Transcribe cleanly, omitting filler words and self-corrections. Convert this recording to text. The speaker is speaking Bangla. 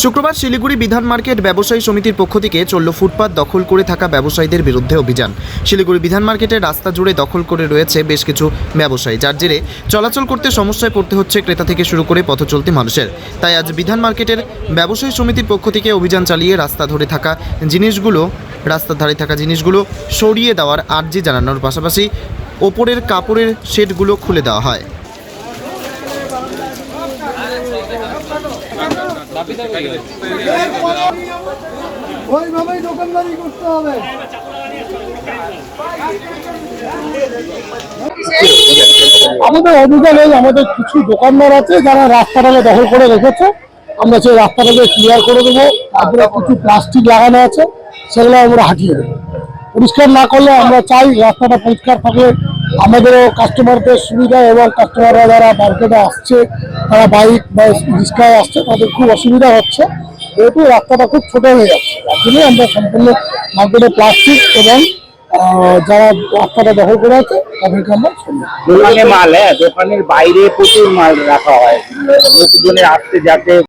শুক্রবার শিলিগুড়ি বিধান মার্কেট ব্যবসায়ী সমিতির পক্ষ থেকে চলল ফুটপাত দখল করে থাকা ব্যবসায়ীদের বিরুদ্ধে অভিযান। শিলিগুড়ি বিধান মার্কেটের রাস্তা জুড়ে দখল করে রয়েছে বেশ কিছু ব্যবসায়ী, যার জেরে চলাচল করতে সমস্যায় পড়তে হচ্ছে ক্রেতা থেকে শুরু করে পথচলতি মানুষের। তাই আজ বিধান মার্কেটের ব্যবসায়ী সমিতির পক্ষ থেকে অভিযান চালিয়ে রাস্তার ধারে থাকা জিনিসগুলো সরিয়ে দেওয়ার আর্জি জানানোর পাশাপাশি ওপরের কাপড়ের শেডগুলো খুলে দেওয়া হয়। ওইভাবেই দোকানদারি করতে হবে। আমাদের অভিযানে আমাদের কিছু দোকানদার আছে যারা রাস্তাটাকে দখল করে রেখেছে। আমরা সেই রাস্তাটাকে ক্লিয়ার করে দেবো। তারপরে কিছু প্লাস্টিক লাগানো আছে, সেগুলো আমরা হটিয়ে দেবো। পরিষ্কার না করলে আমরা চাই রাস্তাটা পরিষ্কার থাকলে আমাদেরও কাস্টমারদের সুবিধা, এবং কাস্টমাররা যারা মার্কেটে আসছে, তারা বাইক বা রিক্সায় আসছে, তাদের খুব অসুবিধা হচ্ছে। যেহেতু রাস্তাটা খুব ছোট হয়ে যাচ্ছে, তার জন্য আমরা সম্পূর্ণ মার্কেটে প্লাস্টিক এবং যারা রাস্তাটা দখল করে আছে তাদেরকে আমরা দোকানে মাল, দোকানের বাইরে প্রচুর মাল রাখা হয় লোকজনের আসতে যাতে